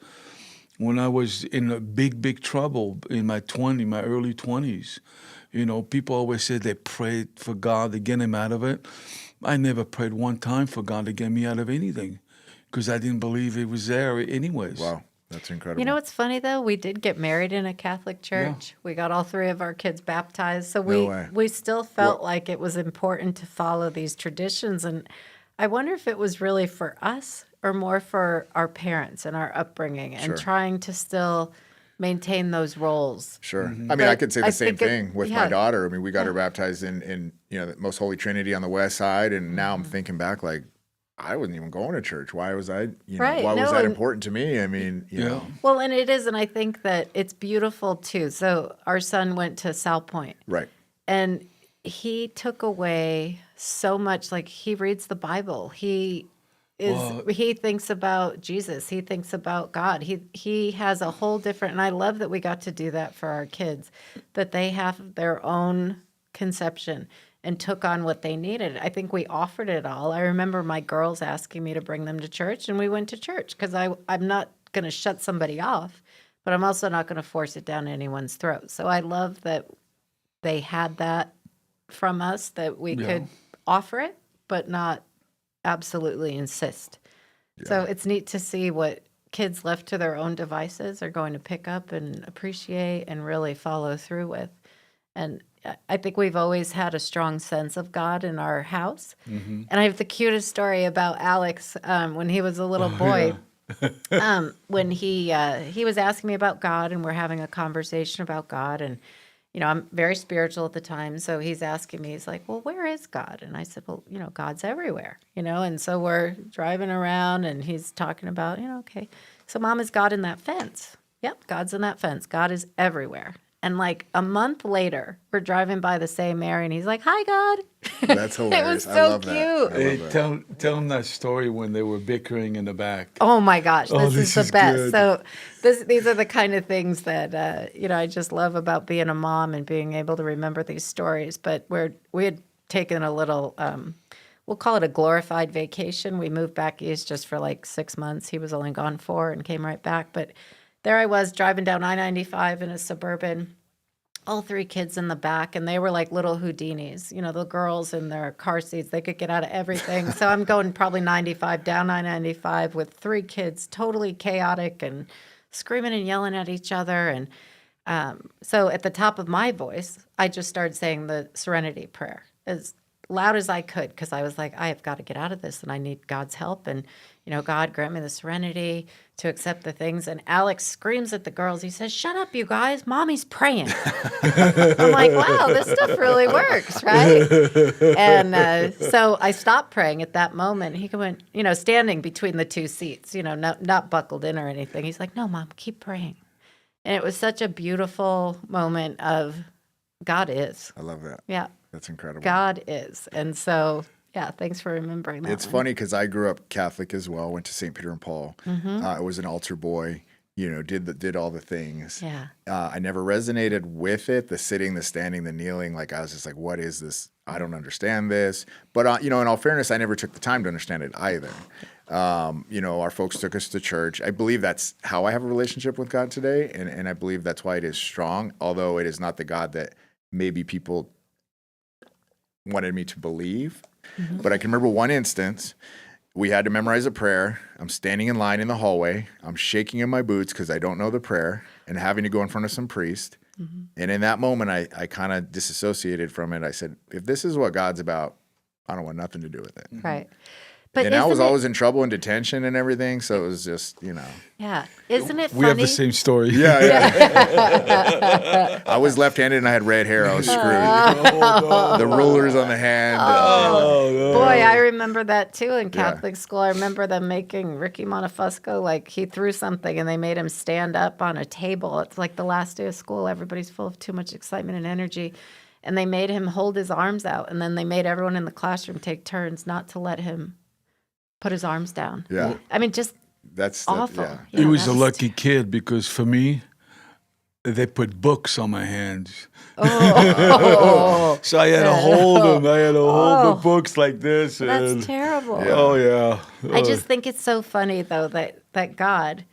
when I was in a big trouble in my early 20s, people always said they prayed for God to get him out of it. I never prayed one time for God to get me out of anything because I didn't believe it was there anyways. Wow. That's incredible. You know what's funny though? We did get married in a Catholic church. Yeah. We got all 3 of our kids baptized. So we still felt like it was important to follow these traditions. And I wonder if it was really for us or more for our parents and our upbringing and trying to still maintain those roles. Sure. Mm-hmm. I mean, I could say the same thing with my daughter. I mean, we got her baptized in the Most Holy Trinity on the West Side. And now I'm thinking back like, I wasn't even going to church. Why was I, why was that important to me? I mean, you know. Well, and it is. And I think that it's beautiful too. So our son went to South Point. Right. And he took away so much, like he reads the Bible. He thinks about Jesus. He thinks about God. He has a whole different, and I love that we got to do that for our kids, that they have their own conception and took on what they needed. I think we offered it all. I remember my girls asking me to bring them to church, and we went to church because I'm not going to shut somebody off, but I'm also not going to force it down anyone's throat. So I love that they had that from us, that we could offer it, but not absolutely insist. Yeah. So it's neat to see what kids left to their own devices are going to pick up and appreciate and really follow through with. And I think we've always had a strong sense of God in our house. Mm-hmm. And I have the cutest story about Alex when he was a little boy. Yeah. When he was asking me about God, and we're having a conversation about God. And, I'm very spiritual at the time. So he's asking me, he's like, well, where is God? And I said, well, God's everywhere, And so we're driving around and he's talking about, okay. So Mom, is God in that fence? Yep, God's in that fence. God is everywhere. And like a month later, we're driving by the same area, and he's like, "Hi, God." That's hilarious. It was so cute. Hey, tell him that story when they were bickering in the back. Oh my gosh, this is the best. Good. So these are the kind of things that I just love about being a mom and being able to remember these stories. But we had taken a little, we'll call it a glorified vacation. We moved back east just for like 6 months. He was only gone 4 and came right back, but. There I was driving down I-95 in a Suburban, all 3 kids in the back, and they were like little Houdinis. The girls in their car seats, they could get out of everything. So I'm going probably 95 down I-95 with 3 kids, totally chaotic and screaming and yelling at each other. And so at the top of my voice, I just started saying the Serenity Prayer as loud as I could, because I was like, I have got to get out of this and I need God's help. And, God, grant me the serenity to accept the things. And Alex screams at the girls. He says, shut up, you guys. Mommy's praying. I'm like, wow, this stuff really works, right? And so I stopped praying at that moment. He went, standing between the 2 seats, not buckled in or anything. He's like, no, Mom, keep praying. And it was such a beautiful moment of God is. I love that. Yeah. That's incredible. God is. And so, yeah, thanks for remembering that. It's funny because I grew up Catholic as well, went to St. Peter and Paul. Mm-hmm. I was an altar boy, did all the things. Yeah. I never resonated with it, the sitting, the standing, the kneeling. Like, I was just like, what is this? I don't understand this. But, in all fairness, I never took the time to understand it either. Our folks took us to church. I believe that's how I have a relationship with God today. And I believe that's why it is strong, although it is not the God that maybe people wanted me to believe. Mm-hmm. But I can remember one instance. We had to memorize a prayer. I'm standing in line in the hallway. I'm shaking in my boots because I don't know the prayer and having to go in front of some priest. Mm-hmm. And in that moment, I kind of disassociated from it. I said, if this is what God's about, I don't want nothing to do with it. Right. But And I was isn't it- always in trouble in detention and everything. So it was just, Yeah. Isn't it funny? We have the same story. Yeah. I was left-handed and I had red hair. I was screwed. The rulers on the hand. Boy, I remember that too in Catholic school. I remember them making Ricky Montefusco, like he threw something and they made him stand up on a table. It's like the last day of school. Everybody's full of too much excitement and energy. And they made him hold his arms out. And then they made everyone in the classroom take turns not to let him put his arms down. Yeah. I mean, just That's awful. Yeah. He Yeah, was a that's lucky kid because for me, they put books on my hands. Oh, So I had to hold them. I had to hold the books like this. that's and- terrible. Oh, yeah. I just think it's so funny, though, that God,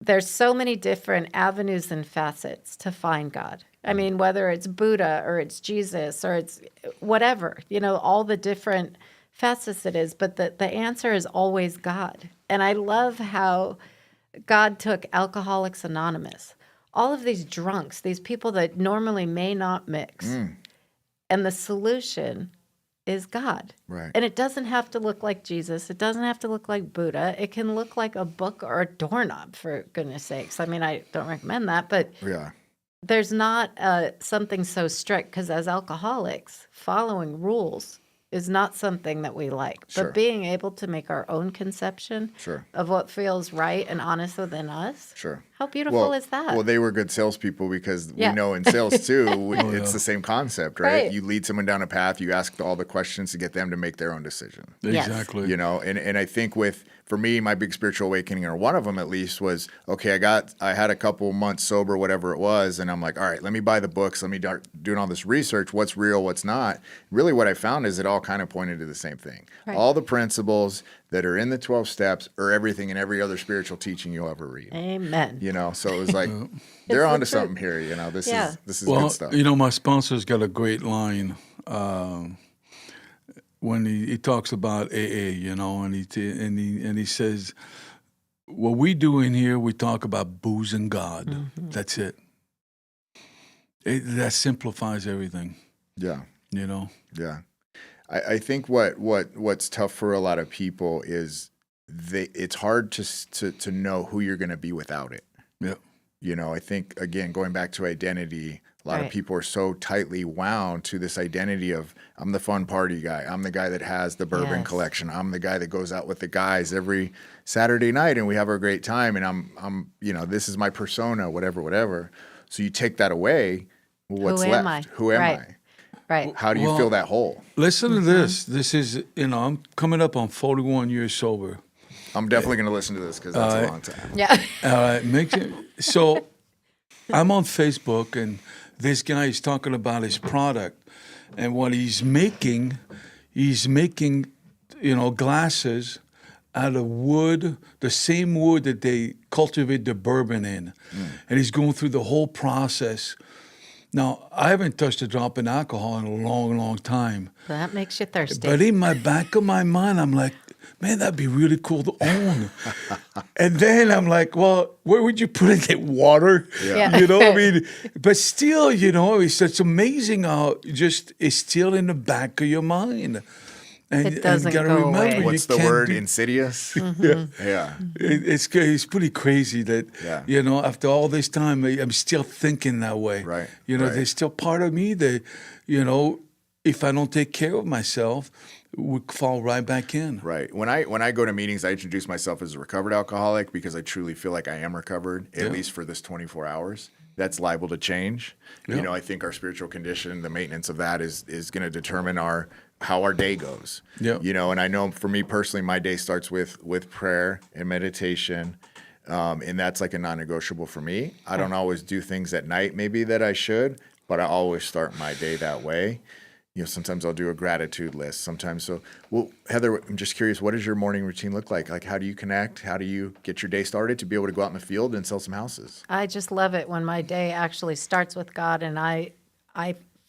there's so many different avenues and facets to find God. I mean, whether it's Buddha or it's Jesus or it's whatever, all the different facets it is, but the answer is always God. And I love how God took Alcoholics Anonymous, all of these drunks, these people that normally may not mix, and the solution is God. Right. And it doesn't have to look like Jesus. It doesn't have to look like Buddha. It can look like a book or a doorknob, for goodness sakes. I mean, I don't recommend that, but Yeah. there's not something so strict, because as alcoholics, following rules is not something that we like. Sure. But being able to make our own conception Sure. of what feels right and honest within us, Sure. how beautiful is that? Well, they were good salespeople because Yeah. we know in sales too, it's the same concept, right? Right. You lead someone down a path, you ask all the questions to get them to make their own decision. Yes. Exactly. And I think for me, my big spiritual awakening, or one of them at least, was, okay, I had a couple months sober, whatever it was, and I'm like, all right, let me buy the books, let me start doing all this research, what's real, what's not. Really what I found is it all kind of pointed to the same thing. Right. All the principles that are in the 12 steps are everything in every other spiritual teaching you'll ever read. Amen. So it was like, they're the onto truth. something here, this Yeah. is Well, good stuff. my sponsor's got a great line when he talks about AA, and he says, what we do in here, we talk about booze and God. Mm-hmm. That's it. That simplifies everything, Yeah. Yeah. I think what's tough for a lot of people is it's hard to know who you're going to be without it. Yeah. I think, again, going back to identity, a lot of Right. people are so tightly wound to this identity of, I'm the fun party guy. I'm the guy that has the bourbon Yes. collection. I'm the guy that goes out with the guys every Saturday night and we have a great time. And I'm this is my persona, whatever. So you take that away. Well, what's Who am left? I? Who am Right. I? Right. How do you Well, fill that hole? Listen Mm-hmm. to this. This is, I'm coming up on 41 years sober. I'm definitely going to listen to this because that's a long time. Yeah. All right, so I'm on Facebook, and this guy is talking about his product and what he's making. He's making, glasses out of wood, the same wood that they cultivate the bourbon in, and he's going through the whole process. Now, I haven't touched a drop of alcohol in a long, long time. That makes you thirsty. But in my back of my mind, I'm like, man, that'd be really cool to own. And then I'm like, well, where would you put it? In water? Yeah. But still, it's amazing how it's still in the back of your mind. And It doesn't you gotta go remember, away. you What's the can't word? do- Insidious? Mm-hmm. Yeah. It's pretty crazy that, Yeah. after all this time, I'm still thinking that way. Right, right. There's still part of me that, if I don't take care of myself, would fall right back in. Right. When I go to meetings, I introduce myself as a recovered alcoholic because I truly feel like I am recovered, at least for this 24 hours. That's liable to change. Yeah. I think our spiritual condition, the maintenance of that is going to determine how our day goes. Yeah. And I know for me personally, my day starts with prayer and meditation. And that's like a non-negotiable for me. I don't always do things at night maybe that I should, but I always start my day that way. Sometimes I'll do a gratitude list. Sometimes well, Heather, I'm just curious, what does your morning routine look like? Like, how do you connect? How do you get your day started to be able to go out in the field and sell some houses? I just love it when my day actually starts with God and I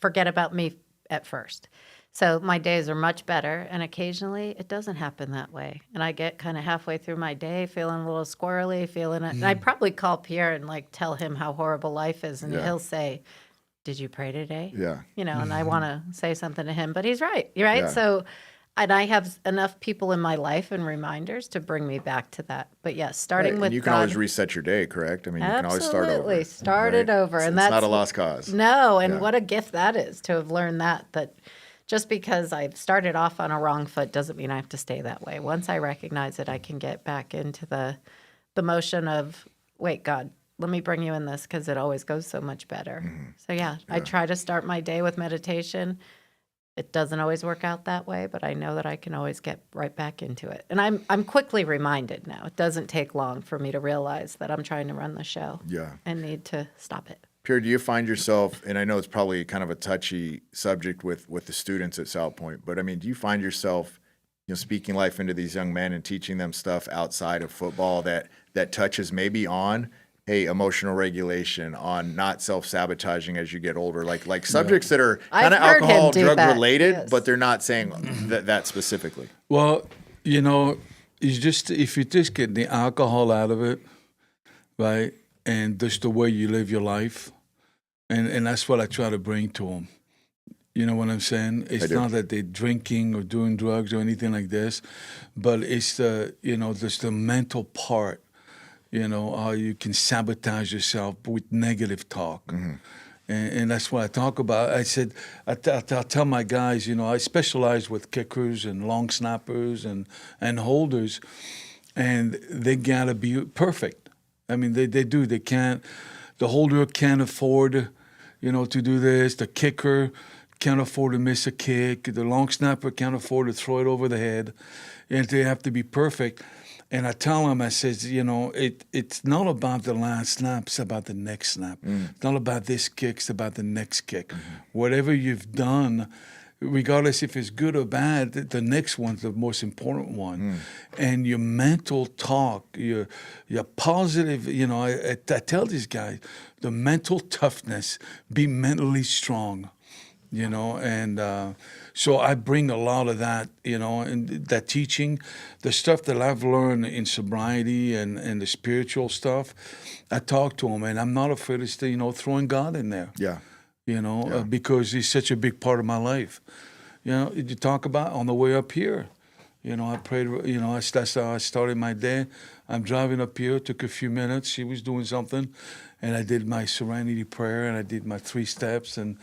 forget about me at first. So my days are much better, and occasionally it doesn't happen that way. And I get kind of halfway through my day feeling a little squirrely, and I probably call Pierre and tell him how horrible life is, and he'll say, "Did you pray today?" Yeah. And I want to say something to him, but he's right. You're right. Yeah. So And I have enough people in my life and reminders to bring me back to that. But yes, starting Right, with and you can God. always reset your day, correct? I mean, you can always start over. Absolutely. Start it right? over. So And it's that's not a lost cause. No, and Yeah. what a gift that is to have learned that just because I've started off on a wrong foot doesn't mean I have to stay that way. Once I recognize it, I can get back into the motion of, wait, God, let me bring you in this because it always goes so much better. Mm-hmm. So yeah, I try to start my day with meditation. It doesn't always work out that way, but I know that I can always get right back into it. And I'm quickly reminded now. It doesn't take long for me to realize that I'm trying to run the show. Yeah. And need to stop it. Pierre, do you find yourself, and I know it's probably kind of a touchy subject with the students at South Point, but I mean, do you find yourself, speaking life into these young men and teaching them stuff outside of football that touches maybe on, hey, emotional regulation, on not self-sabotaging as you get older, like subjects that are kind of I've heard him alcohol, do drug that, related, yes. but they're not saying that specifically. Well, it's just if you just get the alcohol out of it, right, and just the way you live your life, and that's what I try to bring to them. You know what I'm saying? It's do. not that they're drinking or doing drugs or anything like this, but it's just the mental part. How you can sabotage yourself with negative talk. And that's what I talk about. I said, I tell my guys, I specialize with kickers and long snappers and holders, and they got to be perfect. I mean, they do. They can't, the holder can't afford, to do this. The kicker can't afford to miss a kick. The long snapper can't afford to throw it over the head. And they have to be perfect. And I tell them, I says, it's not about the last snap, it's about the next snap. It's not about this kick, it's about the next kick. Whatever you've done, regardless if it's good or bad, the next one's the most important one. And your mental talk, your positive, I tell these guys, the mental toughness, be mentally strong. So I bring a lot of that, and that teaching, the stuff that I've learned in sobriety and the spiritual stuff. I talk to them, and I'm not afraid of throwing God in there. Yeah. Because he's such a big part of my life. You talk about on the way up here. I prayed, that's how I started my day. I'm driving up here, took a few minutes. She was doing something, and I did my serenity prayer, and I did my 3 steps, and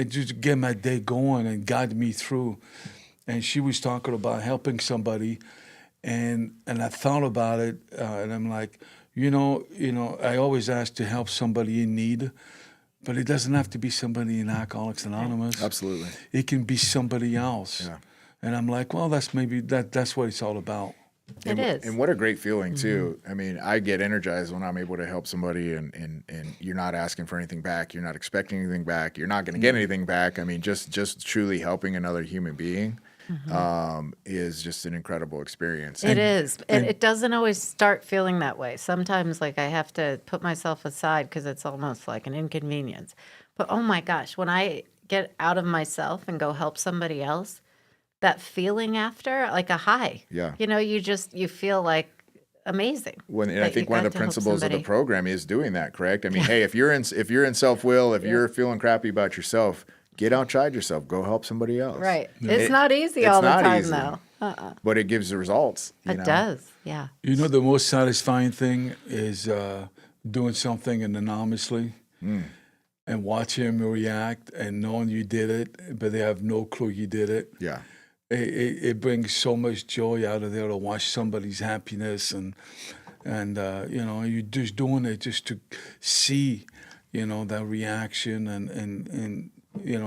just get my day going and guide me through. And she was talking about helping somebody, and I thought about it, and I'm like, I always ask to help somebody in need, but it doesn't have to be somebody in Alcoholics Anonymous. Absolutely. It can be somebody else. Yeah. And I'm like, well, that's what it's all about. It is. And what a great feeling too. I mean, I get energized when I'm able to help somebody and you're not asking for anything back. You're not expecting anything back. You're not going to get anything back. I mean, just truly helping another human being is just an incredible experience. It is. It doesn't always start feeling that way. Sometimes, I have to put myself aside because it's almost like an inconvenience. But oh my gosh, when I get out of myself and go help somebody else, that feeling after, like a high. Yeah. You feel like amazing. And I think one of the principles of the program is doing that, correct? I mean, hey, if you're in self-will, if you're feeling crappy about yourself, get outside yourself. Go help somebody else. Right. It's not easy all the time, though. But it gives the results. It does, yeah. The most satisfying thing is doing something anonymously and watching them react and knowing you did it, but they have no clue you did it. Yeah. It brings so much joy out of there to watch somebody's happiness and you're just doing it just to see, that reaction and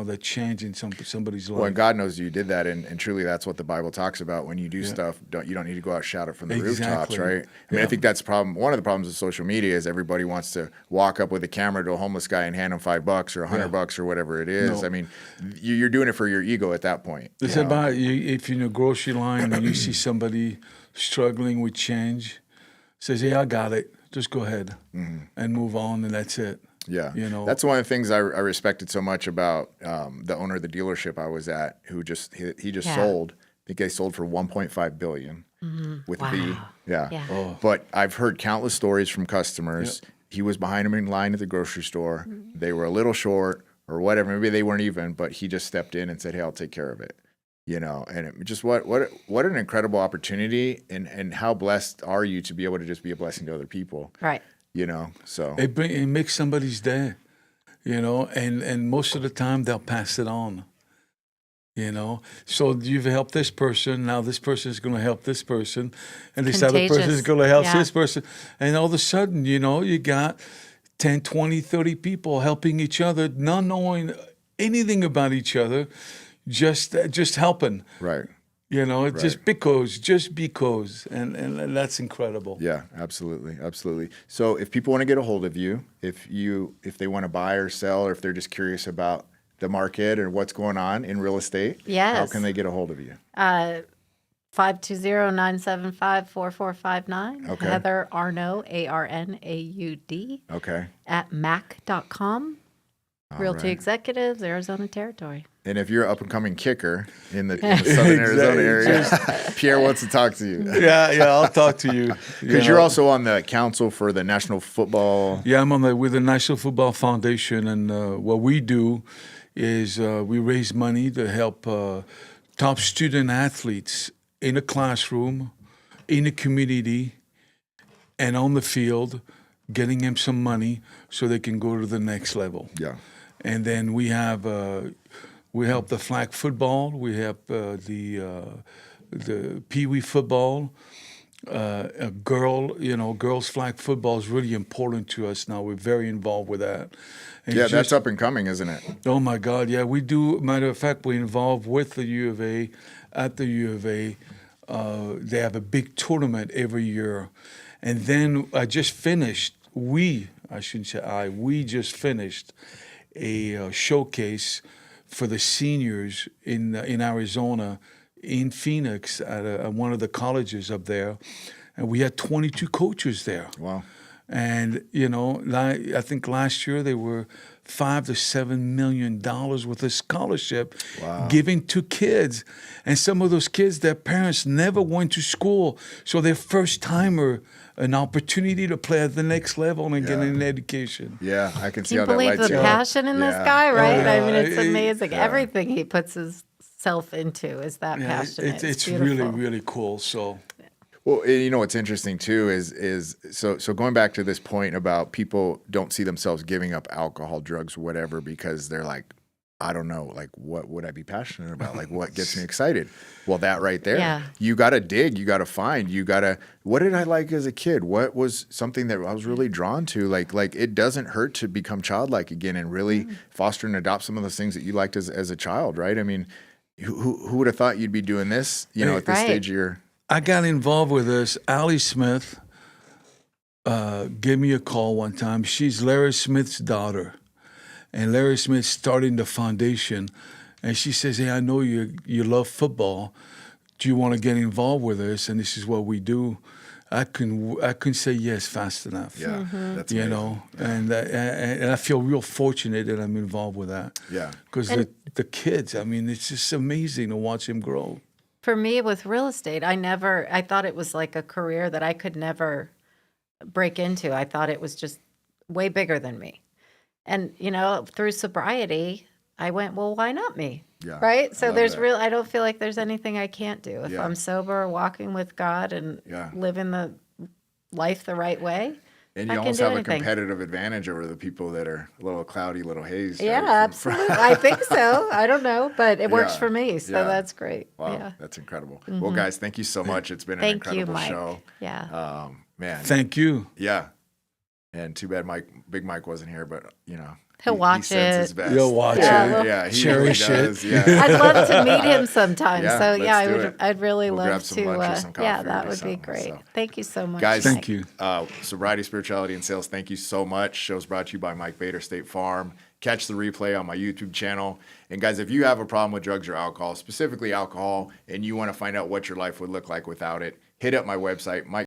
the change in somebody's life. Well, and God knows you did that, and truly that's what the Bible talks about. When you do stuff, you don't need to go out and shout it from the rooftops, right? I mean, I think that's the problem. One of the problems with social media is everybody wants to walk up with a camera to a homeless guy and hand him $5 or $100 or whatever it is. No. I mean, you're doing it for your ego at that point. It's about if you're in a grocery line and you see somebody struggling with change, says, "Hey, I got it. Just go ahead and move on, and that's it." Yeah, that's one of the things I respected so much about the owner of the dealership I was at, who just sold. I think they sold for $1.5 billion with a B. Yeah. Oh. But I've heard countless stories from customers. He was behind them in line at the grocery store. They were a little short or whatever. Maybe they weren't even, but he just stepped in and said, "Hey, I'll take care of it." you know, and just what an incredible opportunity, and how blessed are you to be able to just be a blessing to other people, Right. you know? So It makes somebody's day, you know, and most of the time they'll pass it on. You know, so you've helped this person. Now this person is going to help this person, and this other person is Contagious. going to help Yeah. this person. And all of a sudden, you know, you got 10, 20, 30 people helping each other, not knowing anything about each other, just helping. right. You know, just because, and that's incredible. Yeah, absolutely. Absolutely. So if people want to get a hold of you, if they want to buy or sell, or if they're just curious about the market or what's going on in real estate, how Yes. can they get a hold of you? 520-975-4459. Okay. Heather Arnaud, Arnaud, Okay. at mac.com. Realty right. Executives, Arizona Territory. And if you're an up-and-coming kicker in the Southern Arizona area, Pierre wants to talk to you. Yeah, I'll talk to you. Because you're also on the council for the National Football. Yeah, I'm with the National Football Foundation, and what we do is we raise money to help top student athletes in a classroom, in a community, and on the field, getting them some money so they can go to the next level. Yeah. And then we have we help the flag football, we help the pee wee football. Girls flag football is really important to us now. We're very involved with that. And Yeah, that's up and coming, isn't it? Oh my God, yeah, we do. Matter of fact, we're involved with the U of A. At the U of A, they have a big tournament every year, and then I just finished. We just finished a showcase for the seniors in Arizona, in Phoenix, at one of the colleges up there, and we had 22 coaches there. Wow. And you know, I think last year they were $5 to $7 million worth of scholarship given to kids, and some of those kids, their parents never went to school, so their first timer, an opportunity to play at the next level and get an education. Yeah, I can see Can you how that believe lights the you up. passion in this Yeah. guy, right? yeah. I mean, it's amazing. Yeah. Everything he puts his self into is that Yeah, passionate. it's beautiful. really, really cool. So Well, you know what's interesting too is so going back to this point about people don't see themselves giving up alcohol, drugs, whatever, because they're like, I don't know, like what would I be passionate about? Like what gets me excited? Well, that right there, Yeah. you got to dig, you got to find, what did I like as a kid? What was something that I was really drawn to? Like it doesn't hurt to become childlike again and really foster and adopt some of those things that you liked as a child, right? I mean, who would have thought you'd be doing this, you know, at this Right. stage of your... I got involved with this. Allie Smith gave me a call one time. She's Larry Smith's daughter, and Larry Smith's starting the foundation. And she says, "Hey, I know you love football. Do you want to get involved with us? And this is what we do." I couldn't say yes fast enough. Yeah, that's You amazing. know, and I feel real fortunate that I'm involved with that. Yeah. Because the kids, I mean, it's just amazing to watch them grow. For me, with real estate, I thought it was like a career that I could never break into. I thought it was just way bigger than me. And, you know, through sobriety, I went, well, why not me? Yeah, Right? So love there's that. I don't feel like there's anything I can't do. If Yeah. I'm sober, walking with God and Yeah. living the life the right way, And I you can almost do have anything. a competitive advantage over the people that are a little cloudy, little haze. Yeah, right? absolutely. I think so. I don't know, but it works Yeah, for me, so yeah. that's great. Wow, Yeah. that's incredible. Well, guys, thank you so much. It's been an Thank you, incredible Mike. show. Yeah. Man, Thank you. yeah. And too bad Big Mike wasn't here, but you know, He'll he watch sends it. his best. You'll watch Yeah, it. well- Yeah, he Cherish really it. does. Yeah. I'd love to meet him sometime. Yeah, so let's yeah, do it. I'd really We'll grab love some to. lunch or some coffee Yeah, or that do would be something, great. so. Thank you so much, Guys, Thank Mike. you. Sobriety, Spirituality, and Sales, thank you so much. Show's brought to you by Mike Bader, State Farm. Catch the replay on my YouTube channel. And guys, if you have a problem with drugs or alcohol, specifically alcohol, and you want to find out what your life would look like without it, hit up my website,